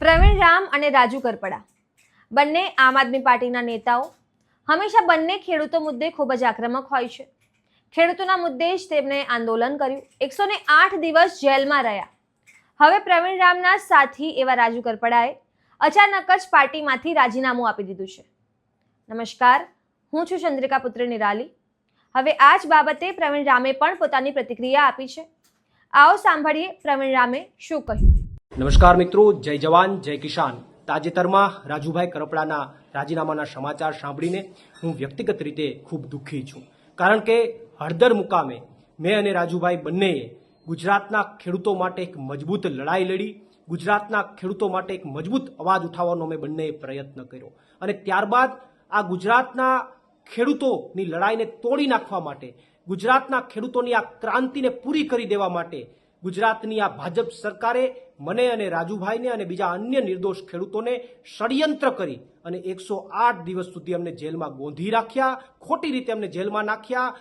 પ્રવીણ રામ અને રાજુ કરપડા બંને આમ આદમી પાર્ટીના નેતાઓ હંમેશા બંને ખેડૂતો મુદ્દે ખૂબ જ આક્રમક હોય છે. ખેડૂતોના મુદ્દે જ તેમણે આંદોલન કર્યું. 108 દિવસ જેલમાં રહ્યા. હવે પ્રવીણ રામના સાથી એવા રાજુ કરપડાએ અચાનક જ પાર્ટીમાંથી રાજીનામું આપી દીધું છે. નમસ્કાર, હું છું ચંદ્રિકા પુત્રી નિરાલી. હવે આ જ બાબતે પ્રવીણ રામે પણ પોતાની પ્રતિક્રિયા આપી છે. આવો સાંભળીએ પ્રવીણ રામે શું કહ્યું. નમસ્કાર મિત્રો, જય જવાન જય કિસાન. તાજેતરમાં રાજુભાઈ કરપડાના રાજીનામાના સમાચાર સાંભળીને હું વ્યક્તિગત રીતે ખૂબ દુઃખી છું. કારણ કે હળદર મુકામે મેં અને રાજુભાઈ બંનેએ ગુજરાતના ખેડૂતો માટે એક મજબૂત લડાઈ લડી, ગુજરાતના ખેડૂતો માટે એક મજબૂત અવાજ ઉઠાવવાનો અમે બંનેએ પ્રયત્ન કર્યો. અને ત્યારબાદ આ ગુજરાતના ખેડૂતોની લડાઈને તોડી નાખવા માટે, ગુજરાતના ખેડૂતોની આ ક્રાંતિને પૂરી કરી દેવા માટે ગુજરાતની આ ભાજપ સરકારે મને અને રાજુભાઈને અને બીજા અન્ય નિર્દોષ ખેડૂતોને ષડયંત્ર કરી અને 108 દિવસ સુધી અમને જેલમાં ગોંધી રાખ્યા, ખોટી રીતે અમને જેલમાં નાખ્યા.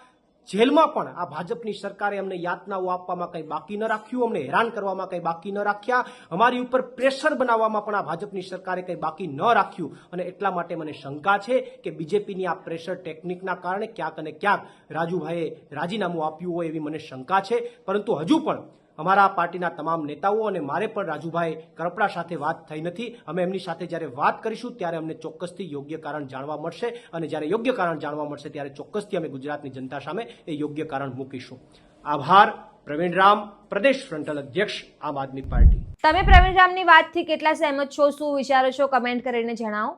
જેલમાં પણ આ ભાજપની સરકારે અમને યાતનાઓ આપવામાં કંઈ બાકી ન રાખ્યું, અમને હેરાન કરવામાં કંઈ બાકી ન રાખ્યા, અમારી ઉપર પ્રેશર બનાવવામાં પણ આ ભાજપની સરકારે કંઈ બાકી ન રાખ્યું. અને એટલા માટે મને શંકા છે કે બીજેપીની આ પ્રેશર ટેકનિકના કારણે ક્યાંક અને ક્યાંક રાજુભાઈએ રાજીનામું આપ્યું હોય એવી મને શંકા છે. પરંતુ હજુ પણ અમારા પાર્ટીના તમામ નેતાઓ અને મારે પણ રાજુભાઈ કરપડા સાથે વાત થઈ નથી. અમે એમની સાથે જ્યારે વાત કરીશું ત્યારે અમને ચોક્કસથી યોગ્ય કારણ જાણવા મળશે, અને જ્યારે યોગ્ય કારણ જાણવા મળશે ત્યારે ચોક્કસથી અમે ગુજરાતની જનતા સામે એ યોગ્ય કારણ મૂકીશું. આભાર. પ્રવીણ રામ, પ્રદેશ ફ્રન્ટલ અધ્યક્ષ, આમ આદમી પાર્ટી. તમે પ્રવીણ રામની વાતથી કેટલા સહેમત છો, શું વિચારો છો, કમેન્ટ કરીને જણાવો.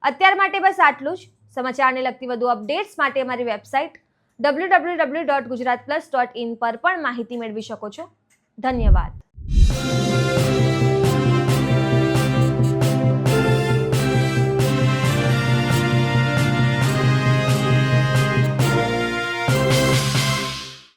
અત્યાર માટે બસ આટલું જ. સમાચારને લગતી વધુ અપડેટ્સ માટે અમારી વેબસાઇટ www.gujaratplus.in પર પણ માહિતી મેળવી શકો છો. ધન્યવાદ.